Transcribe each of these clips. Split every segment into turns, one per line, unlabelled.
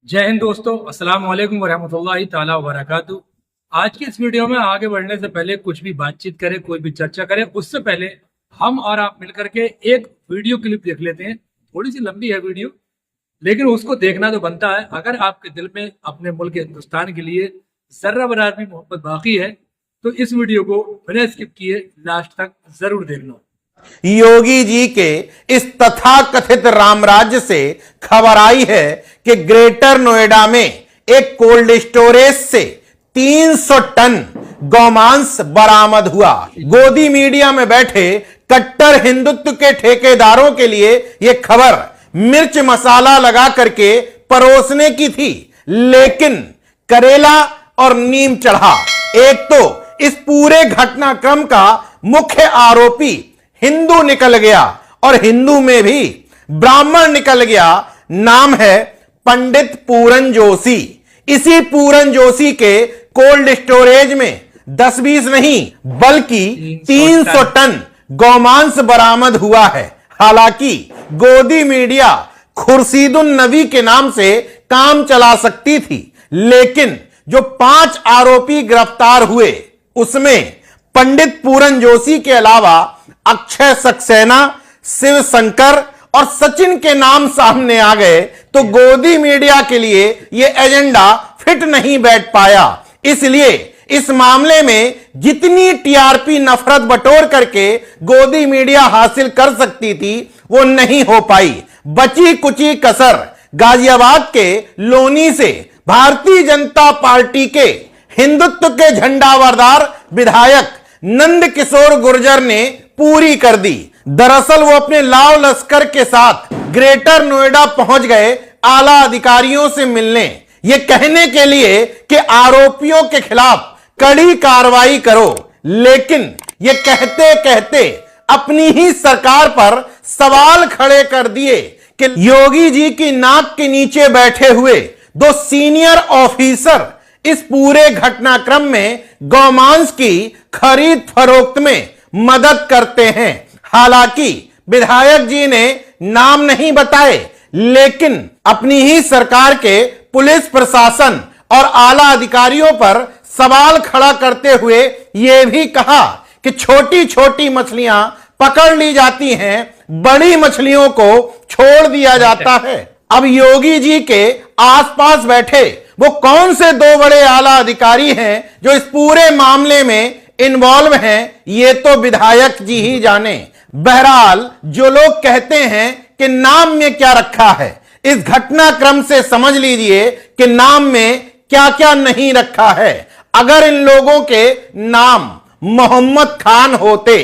जय हिंद दोस्तों, अस्सलाम वालेकुम वरहमतुल्लाहि ताला वबरकातुहू। आज की इस वीडियो में आगे बढ़ने से पहले कुछ भी बातचीत करें, कोई भी चर्चा करें, उससे पहले हम और आप मिलकर के एक वीडियो क्लिप देख लेते हैं। थोड़ी सी लंबी है वीडियो, लेकिन उसको देखना तो बनता है। अगर आपके दिल में अपने मुल्क हिंदुस्तान के लिए जर्रा बराबर भी मोहब्बत बाकी है तो इस वीडियो को बिना स्किप किए लास्ट तक जरूर देखना।
योगी जी के इस तथाकथित रामराज्य से खबर आई है कि ग्रेटर नोएडा में एक कोल्ड स्टोरेज से 300 टन गौमांस बरामद हुआ। गोदी मीडिया में बैठे कट्टर हिंदुत्व के ठेकेदारों के लिए यह खबर मिर्च मसाला लगा करके परोसने की थी, लेकिन करेला और नीम चढ़ा। एक तो इस पूरे घटनाक्रम का मुख्य आरोपी हिंदू निकल गया और हिंदू में भी ब्राह्मण निकल गया। नाम है पंडित पूरन जोशी। इसी पूरन जोशी के कोल्ड स्टोरेज में 10-20 नहीं बल्कि 300 टन गौमांस बरामद हुआ है। हालांकि गोदी मीडिया खुर्शीदुन नबी के नाम से काम चला सकती थी, लेकिन जो 5 आरोपी गिरफ्तार हुए उसमें पंडित पूरन जोशी के अलावा अक्षय सक्सेना, शिव शंकर और सचिन के नाम सामने आ गए, तो गोदी मीडिया के लिए यह एजेंडा फिट नहीं बैठ पाया। इसलिए इस मामले में जितनी टीआरपी नफरत बटोर करके गोदी मीडिया हासिल कर सकती थी वो नहीं हो पाई। बची कुची कसर गाजियाबाद के लोनी से भारतीय जनता पार्टी के हिंदुत्व के झंडावरदार विधायक नंद किशोर गुर्जर ने पूरी कर दी। दरअसल वो अपने लाव लश्कर के साथ ग्रेटर नोएडा पहुंच गए आला अधिकारियों से मिलने, ये कहने के लिए कि आरोपियों के खिलाफ कड़ी कार्रवाई करो। लेकिन ये कहते कहते अपनी ही सरकार पर सवाल खड़े कर दिए कि योगी जी की नाक के नीचे बैठे हुए 2 सीनियर ऑफिसर इस पूरे घटनाक्रम में गौमांस की खरीद फरोख्त में मदद करते हैं। हालांकि विधायक जी ने नाम नहीं बताए, लेकिन अपनी ही सरकार के पुलिस प्रशासन और आला अधिकारियों पर सवाल खड़ा करते हुए यह भी कहा कि छोटी छोटी मछलियां पकड़ ली जाती हैं, बड़ी मछलियों को छोड़ दिया जाता है। अब योगी जी के आसपास बैठे वो कौन से 2 बड़े आला अधिकारी हैं जो इस पूरे मामले में इन्वॉल्व हैं, ये तो विधायक जी ही जाने। बहरहाल जो लोग कहते हैं कि नाम में क्या रखा है, इस घटनाक्रम से समझ लीजिए कि नाम में क्या क्या नहीं रखा है। अगर इन लोगों के नाम मोहम्मद खान होते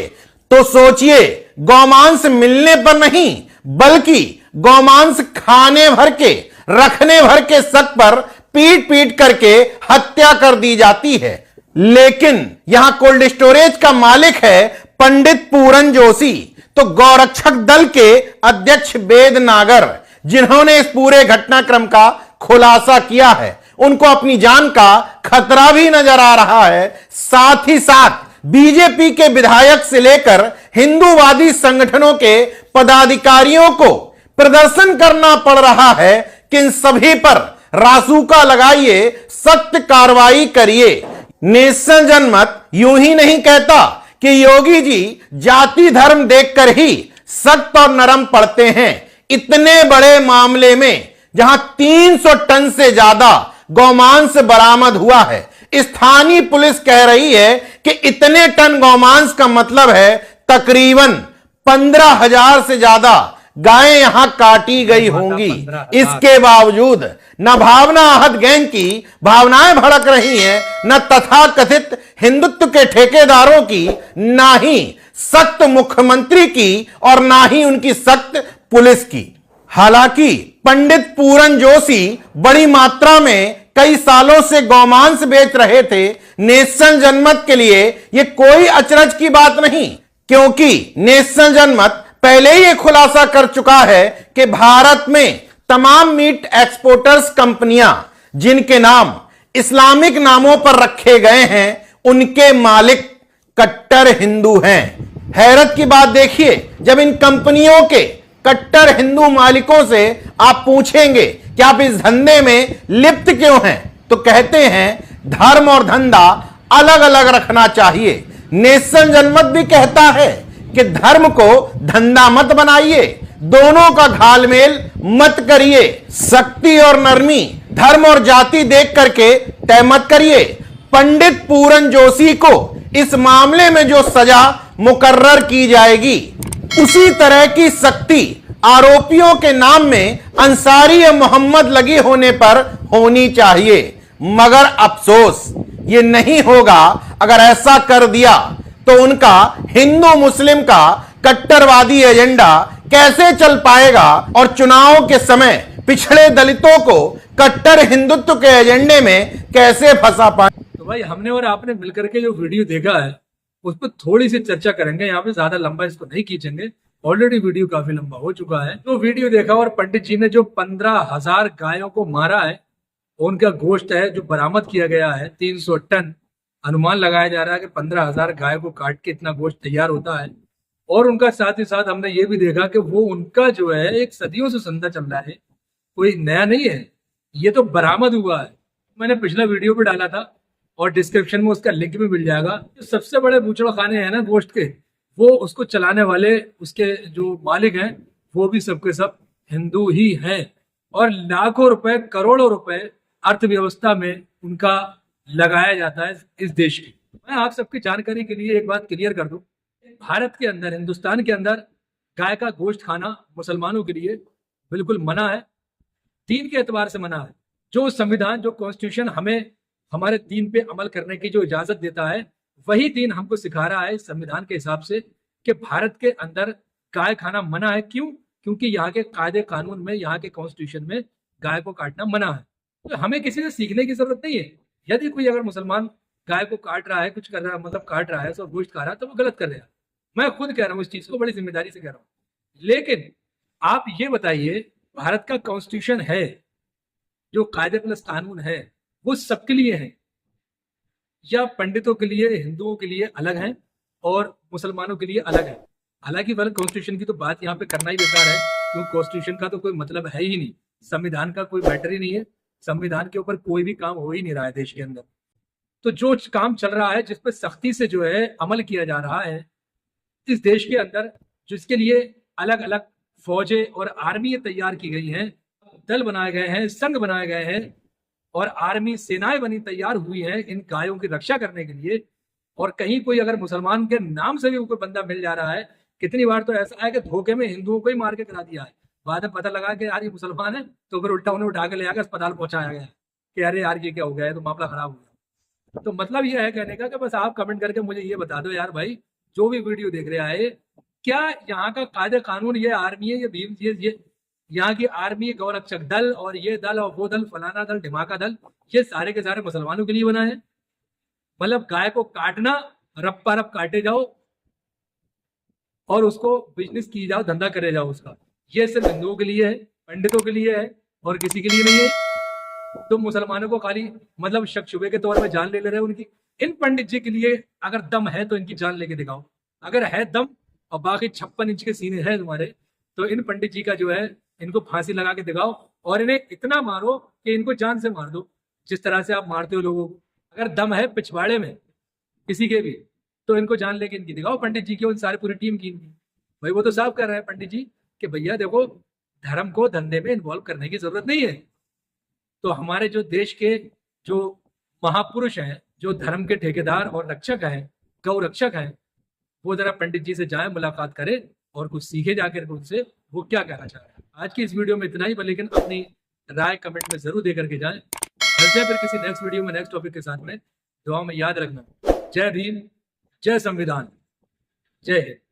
तो सोचिए, गौमांस मिलने पर नहीं बल्कि गौमांस खाने भर के रखने भर के शक पर पीट पीट करके हत्या कर दी जाती है। लेकिन यहां कोल्ड स्टोरेज का मालिक है पंडित पूरन जोशी, तो गौरक्षक दल के अध्यक्ष वेद नागर, जिन्होंने इस पूरे घटनाक्रम का खुलासा किया है, उनको अपनी जान का खतरा भी नजर आ रहा है। साथ ही साथ बीजेपी के विधायक से लेकर हिंदूवादी संगठनों के पदाधिकारियों को प्रदर्शन करना पड़ रहा है कि इन सभी पर रासुका लगाइए, सख्त कार्रवाई करिए। नेशन जनमत यूं ही नहीं कहता कि योगी जी जाति धर्म देखकर ही सख्त और नरम पड़ते हैं। इतने बड़े मामले में जहां 300 टन से ज्यादा गौमांस बरामद हुआ है, स्थानीय पुलिस कह रही है कि इतने टन गौमांस का मतलब है तकरीबन 15,000 से ज्यादा गायें यहां काटी गई होंगी। इसके बावजूद न भावना आहत गैंग की भावनाएं भड़क रही हैं, न तथाकथित हिंदुत्व के ठेकेदारों की, ना ही सख्त मुख्यमंत्री की और ना ही उनकी सख्त पुलिस की। हालांकि पंडित पूरन जोशी बड़ी मात्रा में कई सालों से गौमांस बेच रहे थे। नेशन जनमत के लिए यह कोई अचरज की बात नहीं, क्योंकि नेशन जनमत पहले ही खुलासा कर चुका है कि भारत में तमाम मीट एक्सपोर्टर्स कंपनियां जिनके नाम इस्लामिक नामों पर रखे गए हैं, उनके मालिक कट्टर हिंदू हैं। हैरत की बात देखिए, जब इन कंपनियों के कट्टर हिंदू मालिकों से आप पूछेंगे क्या आप इस धंधे में लिप्त क्यों हैं? तो कहते हैं धर्म और धंधा अलग अलग रखना चाहिए। नेशन जनमत भी कहता है कि धर्म को धंधा मत बनाइए, दोनों का घालमेल मत करिए। शक्ति और नरमी, धर्म और जाति देख करके तय मत करिए। पंडित पूरन जोशी को इस मामले में जो सजा मुकर्रर की जाएगी, उसी तरह की सख्ती आरोपियों के नाम में अंसारी या मोहम्मद लगी होने पर होनी चाहिए। मगर अफसोस ये नहीं होगा। अगर ऐसा कर दिया तो उनका हिंदू मुस्लिम का कट्टरवादी एजेंडा कैसे चल पाएगा और चुनाव के समय पिछड़े दलितों को कट्टर हिंदुत्व के एजेंडे में कैसे फंसा पाए।
तो भाई हमने और आपने मिलकर के जो वीडियो देखा है उस पर थोड़ी सी चर्चा करेंगे। यहाँ पे ज्यादा लंबा इसको नहीं खींचेंगे, ऑलरेडी वीडियो काफी लंबा हो चुका है। तो वीडियो देखा और पंडित जी ने जो 15,000 गायों को मारा है, उनका गोश्त है जो बरामद किया गया है 300 टन। अनुमान लगाया जा रहा है कि 15,000 गाय को काट के इतना गोश्त तैयार होता है। और उनका साथ ही साथ हमने ये भी देखा कि वो उनका जो है एक सदियों से धंधा चल रहा है, कोई नया नहीं है, ये तो बरामद हुआ है। मैंने पिछला वीडियो भी डाला था और डिस्क्रिप्शन में उसका लिंक भी मिल जाएगा। जो सबसे बड़े बूचड़ खाने हैं ना गोश्त के, वो उसको चलाने वाले उसके जो मालिक हैं वो भी सबके सब हिंदू ही हैं। और लाखों रुपए करोड़ों रुपए अर्थव्यवस्था में उनका लगाया जाता है इस देश की। मैं आप सबकी जानकारी के लिए एक बात क्लियर कर दूं, भारत के अंदर, हिंदुस्तान के अंदर गाय का गोश्त खाना मुसलमानों के लिए बिल्कुल मना है, दीन के एतबार से मना है। जो संविधान, जो कॉन्स्टिट्यूशन हमें हमारे दीन पे अमल करने की जो इजाजत देता है, वही दीन हमको सिखा रहा है इस संविधान के हिसाब से कि भारत के अंदर गाय खाना मना है। क्यों? क्योंकि यहाँ के कायदे कानून में, यहाँ के कॉन्स्टिट्यूशन में गाय को काटना मना है। तो हमें किसी से सीखने की जरूरत नहीं है। यदि कोई अगर मुसलमान गाय को काट रहा है, कुछ कर रहा है, मतलब काट रहा है, सब गोश्त खा रहा है, तो वो गलत कर रहा है। मैं खुद कह रहा हूँ इस चीज को, बड़ी जिम्मेदारी से कह रहा हूँ। लेकिन आप ये बताइए, भारत का कॉन्स्टिट्यूशन है, जो कायदे प्लस कानून है, वो सबके लिए है या पंडितों के लिए, हिंदुओं के लिए अलग है और मुसलमानों के लिए अलग है? हालांकि वाला कॉन्स्टिट्यूशन की तो बात यहाँ पे करना ही बेकार है, क्योंकि कॉन्स्टिट्यूशन का तो कोई मतलब है ही नहीं, संविधान का कोई मैटर ही नहीं है, संविधान के ऊपर कोई भी काम हो ही नहीं रहा है देश के अंदर। तो जो काम चल रहा है, जिस पर सख्ती से जो है अमल किया जा रहा है इस देश के अंदर, जिसके लिए अलग अलग फौजें और आर्मी तैयार की गई हैं, दल बनाए गए हैं, संघ बनाए गए हैं और आर्मी सेनाएं बनी तैयार हुई हैं इन गायों की रक्षा करने के लिए। और कहीं कोई अगर मुसलमान के नाम से भी कोई बंदा मिल जा रहा है, कितनी बार तो ऐसा है कि धोखे में हिंदुओं को ही मार के करा दिया है, बाद में पता लगा कि यार ये मुसलमान है, तो फिर उल्टा उन्हें उठा के ले आकर अस्पताल पहुंचाया गया कि अरे यार ये क्या हो गया है, तो मामला खराब हो गया। तो मतलब ये है कहने का कि बस आप कमेंट करके मुझे ये बता दो यार भाई, जो भी वीडियो देख रहा है, क्या यहाँ का कायदे कानून, ये आर्मी है, ये भीम, ये यहाँ की आर्मी, गौरक्षक दल और ये दल और वो दल, फलाना दल, ढिमाका दल, ये सारे के सारे मुसलमानों के लिए बना है? मतलब गाय को काटना, रप्पा रप काटे जाओ और उसको बिजनेस की जाओ, धंधा करे जाओ उसका, ये सिर्फ हिंदुओं के लिए है, पंडितों के लिए है और किसी के लिए नहीं है। तो मुसलमानों को खाली मतलब शक शुबे के तौर पर जान ले रहे हैं उनकी। इन पंडित जी के लिए अगर दम है तो इनकी जान लेके दिखाओ। अगर है दम और बाकी 56 इंच के सीने हैं तुम्हारे, तो इन पंडित जी का जो है, इनको फांसी लगा के दिखाओ और इन्हें इतना मारो कि इनको जान से मार दो, जिस तरह से आप मारते हो लोगों को। अगर दम है पिछवाड़े में किसी के भी, तो इनको जान लेके इनकी दिखाओ, पंडित जी की और सारी पूरी टीम की इनकी। भाई वो तो साफ कर रहे हैं पंडित जी कि भैया देखो, धर्म को धंधे में इन्वॉल्व करने की जरूरत नहीं है। तो हमारे जो देश के जो महापुरुष हैं, जो धर्म के ठेकेदार और रक्षक हैं, गौ रक्षक हैं, वो जरा पंडित जी से जाए, मुलाकात करें और कुछ सीखे जाकर उनसे वो क्या कहना चाह रहे हैं। आज की इस वीडियो में इतना ही, लेकिन अपनी राय कमेंट में जरूर दे करके जाएं। मिलते हैं फिर किसी नेक्स्ट वीडियो में नेक्स्ट टॉपिक के साथ में। दुआ में याद रखना, जय भीम, जय संविधान, जय हिंद।